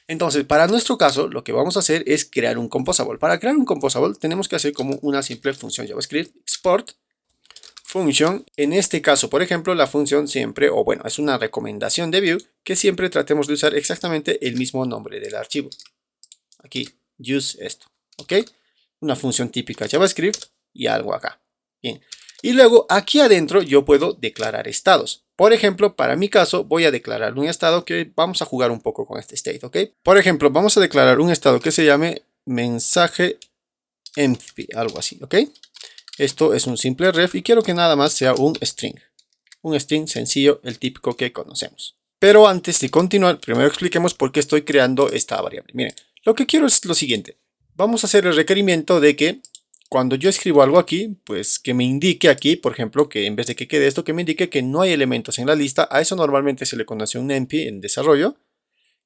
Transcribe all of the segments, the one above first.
Entonces, para nuestro caso, lo que vamos a hacer es crear un composable. Para crear un composable tenemos que hacer como una simple función JavaScript export function. En este caso, por ejemplo, la función siempre, o bueno, es una recomendación de Vue que siempre tratemos de usar exactamente el mismo nombre del archivo. Aquí, use esto, ¿ok? Una función típica JavaScript y algo acá. Bien. Y luego aquí adentro yo puedo declarar estados. Por ejemplo, para mi caso voy a declarar un estado que vamos a jugar un poco con este state, ¿ok? Por ejemplo, vamos a declarar un estado que se llame mensaje empty, algo así, ¿ok? Esto es un simple ref y quiero que nada más sea un string. Un string sencillo, el típico que conocemos. Pero antes de continuar, primero expliquemos por qué estoy creando esta variable. Miren, lo que quiero es lo siguiente. Vamos a hacer el requerimiento de que cuando yo escribo algo aquí, pues que me indique aquí, por ejemplo, que en vez de que quede esto, que me indique que no hay elementos en la lista. A eso normalmente se le conoce un empty en desarrollo.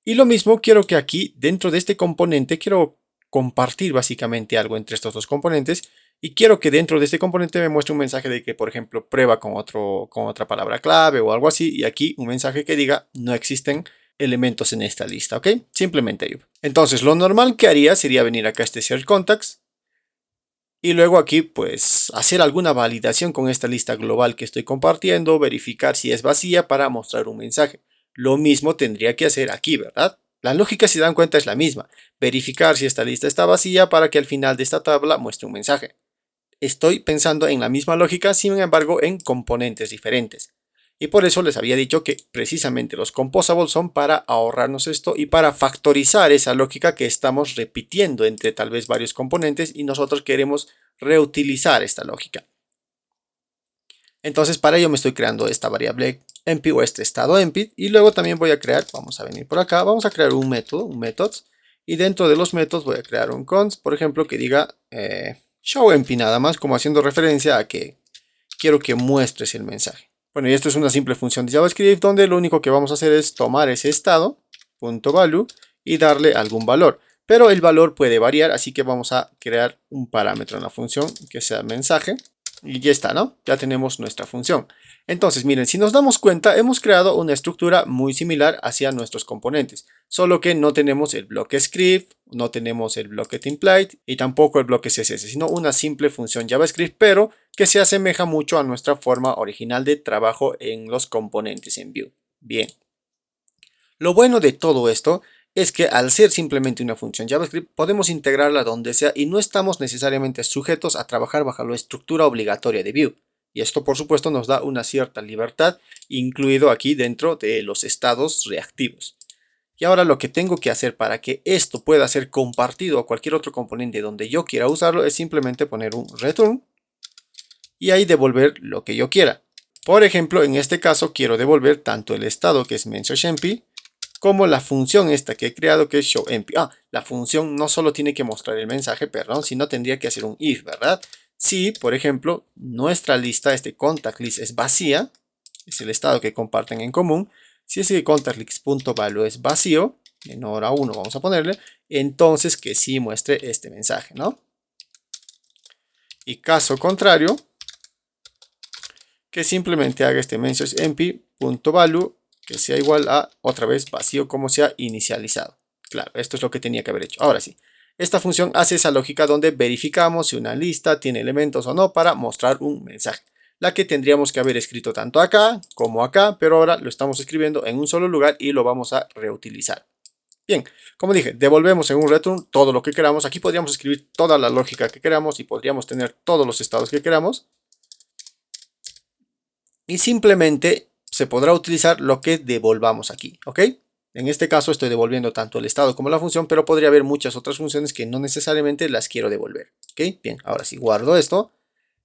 Y lo mismo quiero que aquí, dentro de este componente, quiero compartir básicamente algo entre estos dos componentes. Y quiero que dentro de este componente me muestre un mensaje de que, por ejemplo, prueba con otra palabra clave o algo así. Y aquí un mensaje que diga no existen elementos en esta lista, ¿ok? Simplemente ahí. Entonces, lo normal que haría sería venir acá a este Search Contacts. Y luego aquí, pues, hacer alguna validación con esta lista global que estoy compartiendo, verificar si es vacía para mostrar un mensaje. Lo mismo tendría que hacer aquí, ¿verdad? La lógica, si dan cuenta, es la misma. Verificar si esta lista está vacía para que al final de esta tabla muestre un mensaje. Estoy pensando en la misma lógica, sin embargo, en componentes diferentes. Y por eso les había dicho que precisamente los composables son para ahorrarnos esto y para factorizar esa lógica que estamos repitiendo entre tal vez varios componentes y nosotros queremos reutilizar esta lógica. Entonces para ello me estoy creando esta variable empty o este estado empty y luego también voy a crear, vamos a venir por acá, vamos a crear un método, un methods y dentro de los métodos voy a crear un const, por ejemplo, que diga show empty nada más, como haciendo referencia a que quiero que muestres el mensaje. Bueno, y esto es una simple función de JavaScript donde lo único que vamos a hacer es tomar ese estado, .value, y darle algún valor. Pero el valor puede variar, así que vamos a crear un parámetro en la función que sea mensaje. Y ya está, ¿no? Ya tenemos nuestra función. Entonces, miren, si nos damos cuenta, hemos creado una estructura muy similar hacia nuestros componentes. Solo que no tenemos el bloque script, no tenemos el bloque template y tampoco el bloque CSS, sino una simple función JavaScript, pero que se asemeja mucho a nuestra forma original de trabajo en los componentes en Vue. Bien. Lo bueno de todo esto es que al ser simplemente una función JavaScript podemos integrarla donde sea y no estamos necesariamente sujetos a trabajar bajo la estructura obligatoria de Vue. Y esto por supuesto nos da una cierta libertad, incluido aquí dentro de los estados reactivos. Y ahora lo que tengo que hacer para que esto pueda ser compartido a cualquier otro componente donde yo quiera usarlo es simplemente poner un return y ahí devolver lo que yo quiera. Por ejemplo, en este caso quiero devolver tanto el estado que es message_empty como la función esta que he creado que es showEmpty. La función no solo tiene que mostrar el mensaje, perdón, sino tendría que hacer un if, ¿verdad? Si, por ejemplo, nuestra lista, este contact list es vacía, es el estado que comparten en común, si ese contact list.value es vacío, menor a 1 vamos a ponerle, entonces que sí muestre este mensaje, ¿no? Y caso contrario, que simplemente haga este message_empty.value que sea igual a otra vez vacío como se ha inicializado. Claro, esto es lo que tenía que haber hecho. Ahora sí, esta función hace esa lógica donde verificamos si una lista tiene elementos o no para mostrar un mensaje. La que tendríamos que haber escrito tanto acá como acá, pero ahora lo estamos escribiendo en un solo lugar y lo vamos a reutilizar. Bien, como dije, devolvemos en un return todo lo que queramos. Aquí podríamos escribir toda la lógica que queramos y podríamos tener todos los estados que queramos. Y simplemente se podrá utilizar lo que devolvamos aquí, ¿ok? En este caso estoy devolviendo tanto el estado como la función, pero podría haber muchas otras funciones que no necesariamente las quiero devolver, ¿ok? Bien, ahora sí guardo esto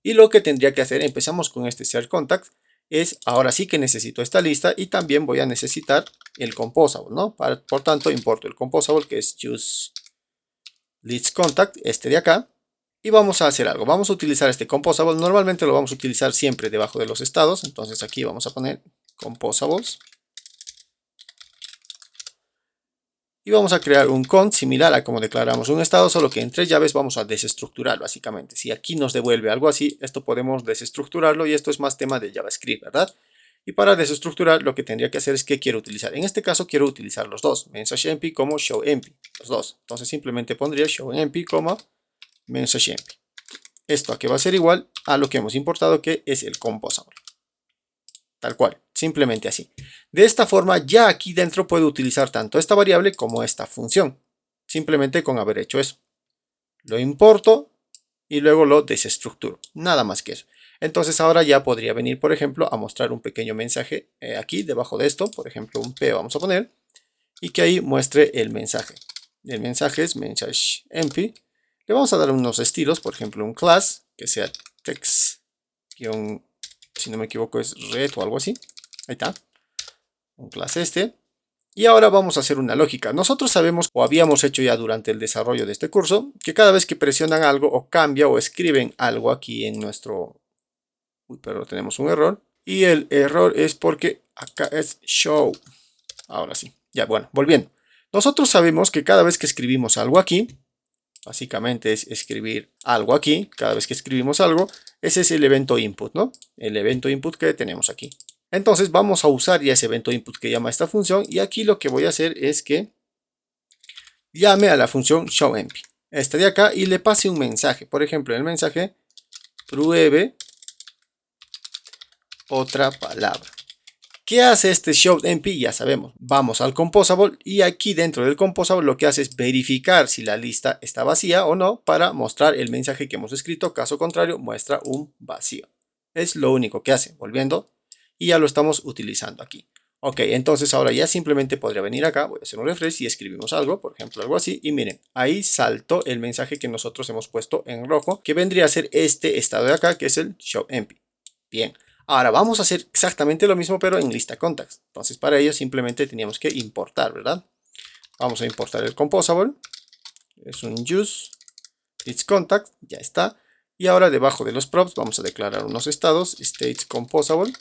y lo que tendría que hacer, empezamos con este Search Contacts, es ahora sí que necesito esta lista y también voy a necesitar el composable, ¿no? Por tanto, importo el composable que es useListContact, este de acá. Y vamos a hacer algo, vamos a utilizar este composable, normalmente lo vamos a utilizar siempre debajo de los estados, entonces aquí vamos a poner composables. Y vamos a crear un const similar a como declaramos un estado, solo que en 3 llaves vamos a desestructurar básicamente. Si aquí nos devuelve algo así, esto podemos desestructurarlo y esto es más tema de JavaScript, ¿verdad? Y para desestructurar lo que tendría que hacer es que quiero utilizar. En este caso quiero utilizar los dos, MessageMP como showMP, los dos. Entonces simplemente pondría showMP como MessageMP. Esto aquí va a ser igual a lo que hemos importado, que es el composable. Tal cual, simplemente así. De esta forma ya aquí dentro puedo utilizar tanto esta variable como esta función. Simplemente con haber hecho eso. Lo importo y luego lo desestructuro. Nada más que eso. Entonces ahora ya podría venir, por ejemplo, a mostrar un pequeño mensaje aquí debajo de esto. Por ejemplo, un P vamos a poner. Y que ahí muestre el mensaje. El mensaje es MessageMP. Le vamos a dar unos estilos, por ejemplo, un class que sea text, si no me equivoco es red o algo así. Ahí está. Un class este. Y ahora vamos a hacer una lógica. Nosotros sabemos, o habíamos hecho ya durante el desarrollo de este curso, que cada vez que presionan algo o cambia o escriben algo aquí en nuestro... Uy, pero tenemos un error. Y el error es porque acá es show. Ahora sí. Ya, bueno, volviendo. Nosotros sabemos que cada vez que escribimos algo aquí, básicamente es escribir algo aquí. Cada vez que escribimos algo, ese es el evento input, ¿no? El evento input que tenemos aquí. Entonces vamos a usar ya ese evento input que llama esta función. Y aquí lo que voy a hacer es que llame a la función showMP. Esta de acá y le pase un mensaje. Por ejemplo, el mensaje pruebe otra palabra. ¿Qué hace este showMP? Ya sabemos. Vamos al composable y aquí dentro del composable lo que hace es verificar si la lista está vacía o no para mostrar el mensaje que hemos escrito. Caso contrario, muestra un vacío. Es lo único que hace. Volviendo. Y ya lo estamos utilizando aquí. Ok, entonces ahora ya simplemente podría venir acá. Voy a hacer un refresh y escribimos algo. Por ejemplo, algo así. Y miren, ahí saltó el mensaje que nosotros hemos puesto en rojo. Que vendría a ser este estado de acá, que es el showMP. Bien. Ahora vamos a hacer exactamente lo mismo pero en lista contacts. Entonces para ello simplemente teníamos que importar, ¿verdad? Vamos a importar el composable. Es un use its contact, ya está. Y ahora debajo de los props vamos a declarar unos estados, states composable.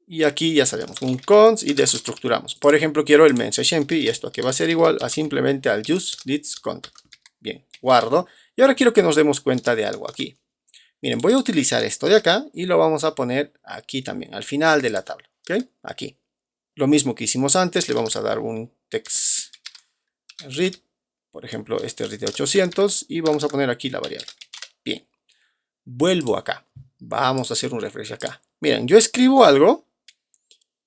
Y aquí ya sabemos un cons y desestructuramos. Por ejemplo, quiero el MessageMP y esto aquí va a ser igual a simplemente al use its contact. Bien, guardo. Y ahora quiero que nos demos cuenta de algo aquí. Miren, voy a utilizar esto de acá y lo vamos a poner aquí también, al final de la tabla. ¿Ok? Aquí. Lo mismo que hicimos antes, le vamos a dar un text read. Por ejemplo, este read de 800 y vamos a poner aquí la variable. Bien. Vuelvo acá. Vamos a hacer un refresh acá. Miren, yo escribo algo.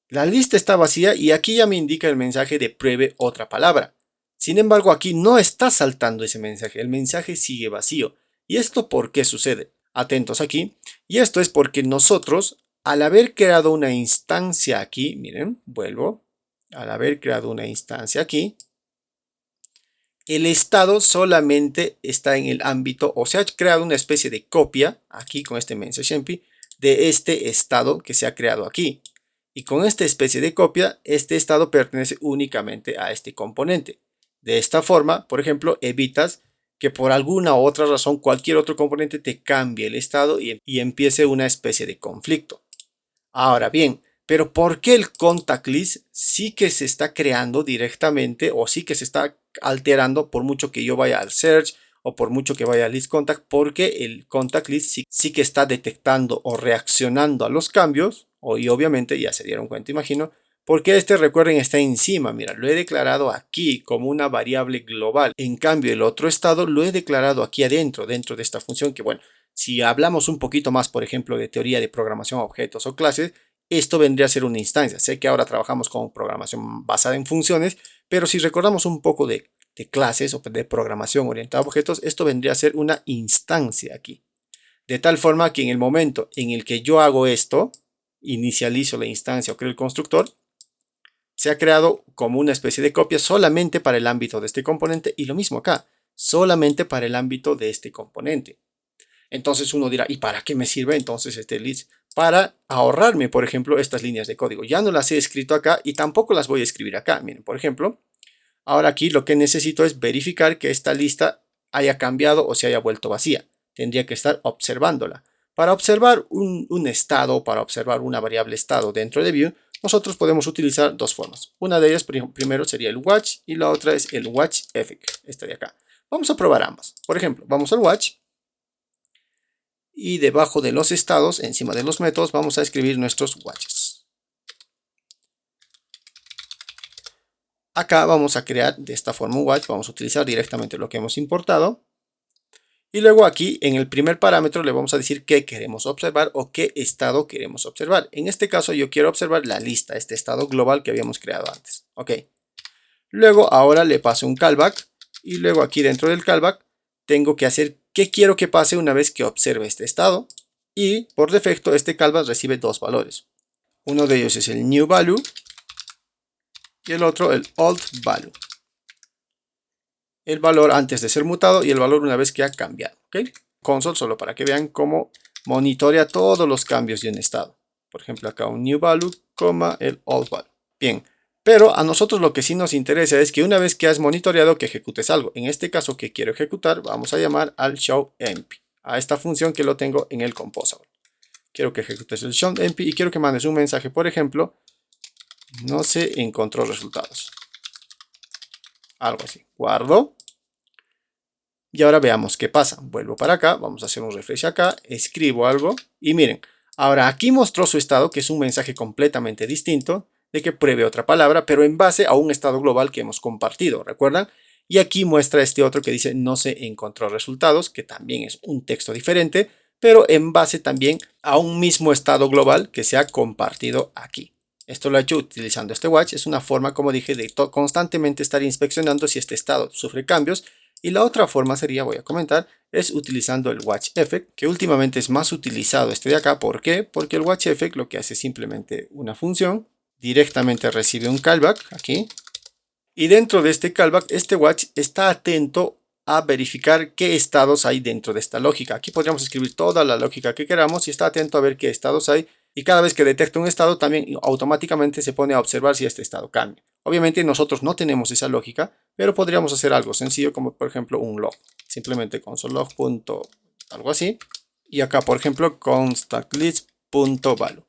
La lista está vacía y aquí ya me indica el mensaje de pruebe otra palabra. Sin embargo, aquí no está saltando ese mensaje. El mensaje sigue vacío. ¿Y esto por qué sucede? Atentos aquí. Y esto es porque nosotros, al haber creado una instancia aquí, miren, vuelvo, al haber creado una instancia aquí, el estado solamente está en el ámbito, o se ha creado una especie de copia, aquí con este MessageMP, de este estado que se ha creado aquí. Y con esta especie de copia, este estado pertenece únicamente a este componente. De esta forma, por ejemplo, evitas que por alguna u otra razón cualquier otro componente te cambie el estado y empiece una especie de conflicto. Ahora bien, pero ¿por qué el contact list sí que se está creando directamente o sí que se está alterando por mucho que yo vaya al search o por mucho que vaya al list contact? Porque el contact list sí que está detectando o reaccionando a los cambios y obviamente ya se dieron cuenta, imagino, porque este, recuerden, está encima. Mira, lo he declarado aquí como una variable global. En cambio, el otro estado lo he declarado aquí adentro, dentro de esta función que, bueno, si hablamos un poquito más, por ejemplo, de teoría de programación a objetos o clases, esto vendría a ser una instancia. Sé que ahora trabajamos con programación basada en funciones, pero si recordamos un poco de clases o de programación orientada a objetos, esto vendría a ser una instancia aquí. De tal forma que en el momento en el que yo hago esto, inicializo la instancia o creo el constructor, se ha creado como una especie de copia solamente para el ámbito de este componente y lo mismo acá, solamente para el ámbito de este componente. Entonces uno dirá, ¿y para qué me sirve entonces este list? Para ahorrarme, por ejemplo, estas líneas de código. Ya no las he escrito acá y tampoco las voy a escribir acá. Miren, por ejemplo, ahora aquí lo que necesito es verificar que esta lista haya cambiado o se haya vuelto vacía. Tendría que estar observándola. Para observar un estado, para observar una variable estado dentro de Vue, nosotros podemos utilizar dos formas. Una de ellas primero sería el watch y la otra es el watch effect, esta de acá. Vamos a probar ambas. Por ejemplo, vamos al watch. Y debajo de los estados, encima de los métodos, vamos a escribir nuestros watches. Acá vamos a crear de esta forma un watch. Vamos a utilizar directamente lo que hemos importado. Y luego aquí en el primer parámetro le vamos a decir qué queremos observar o qué estado queremos observar. En este caso yo quiero observar la lista, este estado global que habíamos creado antes. Ok. Luego ahora le paso un callback y luego aquí dentro del callback tengo que hacer qué quiero que pase una vez que observe este estado. Y por defecto este callback recibe dos valores. Uno de ellos es el new value y el otro el old value. El valor antes de ser mutado y el valor una vez que ha cambiado. ¿Okay? Console solo para que vean cómo monitorea todos los cambios de un estado. Por ejemplo acá un new value, el old value. Bien, pero a nosotros lo que sí nos interesa es que una vez que has monitoreado que ejecutes algo. En este caso que quiero ejecutar vamos a llamar al showMP. A esta función que lo tengo en el composable. Quiero que ejecutes el showMP y quiero que mandes un mensaje, por ejemplo, no se encontró resultados. Algo así. Guardo. Y ahora veamos qué pasa. Vuelvo para acá. Vamos a hacer un refresh acá. Escribo algo. Y miren. Ahora aquí mostró su estado, que es un mensaje completamente distinto. De que pruebe otra palabra, pero en base a un estado global que hemos compartido. ¿Recuerdan? Y aquí muestra este otro que dice no se encontró resultados. Que también es un texto diferente. Pero en base también a un mismo estado global que se ha compartido aquí. Esto lo he hecho utilizando este watch. Es una forma, como dije, de constantemente estar inspeccionando si este estado sufre cambios. Y la otra forma sería, voy a comentar, es utilizando el watch effect, que últimamente es más utilizado este de acá. ¿Por qué? Porque el watch effect lo que hace es simplemente una función, directamente recibe un callback aquí. Y dentro de este callback, este watch está atento a verificar qué estados hay dentro de esta lógica. Aquí podríamos escribir toda la lógica que queramos y está atento a ver qué estados hay. Y cada vez que detecta un estado también automáticamente se pone a observar si este estado cambia. Obviamente nosotros no tenemos esa lógica, pero podríamos hacer algo sencillo como por ejemplo un log. Simplemente console.log. Algo así. Y acá por ejemplo constantList.value.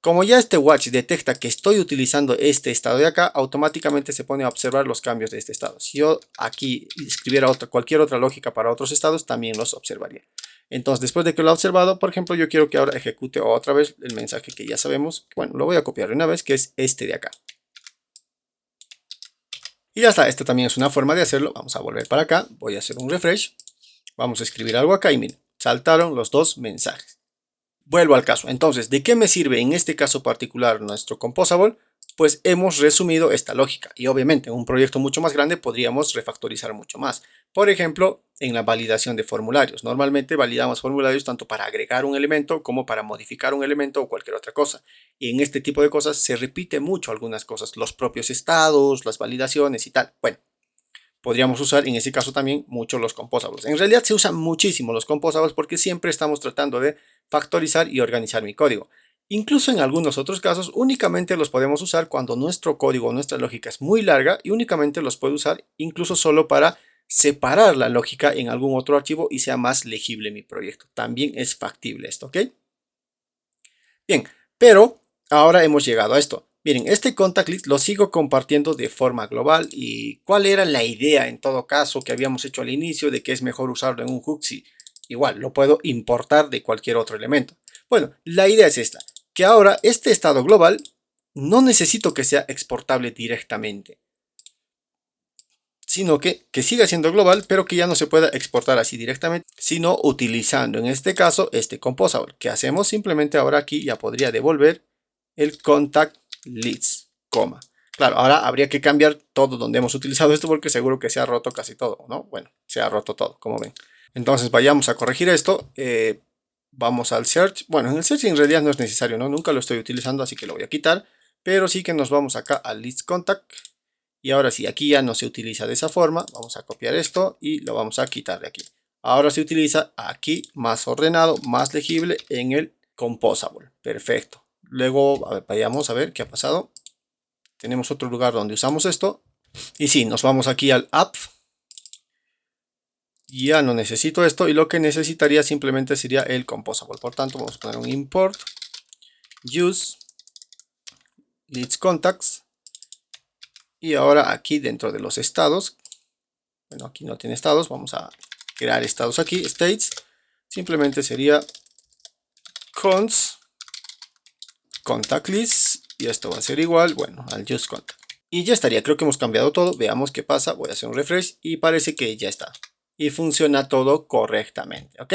Como ya este watch detecta que estoy utilizando este estado de acá, automáticamente se pone a observar los cambios de este estado. Si yo aquí escribiera cualquier otra lógica para otros estados, también los observaría. Entonces, después de que lo ha observado, por ejemplo, yo quiero que ahora ejecute otra vez el mensaje que ya sabemos. Bueno, lo voy a copiar de una vez, que es este de acá. Y ya está, esta también es una forma de hacerlo. Vamos a volver para acá, voy a hacer un refresh. Vamos a escribir algo acá y miren, saltaron los dos mensajes. Vuelvo al caso. Entonces, ¿de qué me sirve en este caso particular nuestro composable? Pues hemos resumido esta lógica y obviamente en un proyecto mucho más grande podríamos refactorizar mucho más. Por ejemplo, en la validación de formularios. Normalmente validamos formularios tanto para agregar un elemento como para modificar un elemento o cualquier otra cosa. Y en este tipo de cosas se repite mucho algunas cosas, los propios estados, las validaciones y tal. Bueno, podríamos usar en ese caso también mucho los composables. En realidad se usan muchísimo los composables porque siempre estamos tratando de factorizar y organizar mi código. Incluso en algunos otros casos únicamente los podemos usar cuando nuestro código o nuestra lógica es muy larga y únicamente los puedo usar incluso solo para separar la lógica en algún otro archivo y sea más legible mi proyecto. También es factible esto, ¿ok? Bien, pero ahora hemos llegado a esto. Miren, este contact list lo sigo compartiendo de forma global. ¿Y cuál era la idea en todo caso que habíamos hecho al inicio de que es mejor usarlo en un hook? Si igual lo puedo importar de cualquier otro elemento. Bueno, la idea es esta, que ahora este estado global no necesito que sea exportable directamente, sino que siga siendo global, pero que ya no se pueda exportar así directamente, sino utilizando en este caso este composable. ¿Qué hacemos? Simplemente ahora aquí ya podría devolver el contact list, coma. Claro, ahora habría que cambiar todo donde hemos utilizado esto porque seguro que se ha roto casi todo, ¿no? Bueno, se ha roto todo, como ven. Entonces vayamos a corregir esto. Vamos al search. Bueno, en el search en realidad no es necesario, ¿no? Nunca lo estoy utilizando, así que lo voy a quitar. Pero sí que nos vamos acá al list contact. Y ahora sí, aquí ya no se utiliza de esa forma. Vamos a copiar esto y lo vamos a quitar de aquí. Ahora se utiliza aquí más ordenado, más legible en el composable. Perfecto. Luego vayamos a ver qué ha pasado. Tenemos otro lugar donde usamos esto. Y sí, nos vamos aquí al app. Ya no necesito esto y lo que necesitaría simplemente sería el composable. Por tanto, vamos a poner un import use list contacts. Y ahora aquí dentro de los estados, bueno, aquí no tiene estados, vamos a crear estados aquí, states. Simplemente sería cons contact list, y esto va a ser igual, bueno, al just contact. Y ya estaría, creo que hemos cambiado todo. Veamos qué pasa. Voy a hacer un refresh y parece que ya está. Y funciona todo correctamente, ¿ok?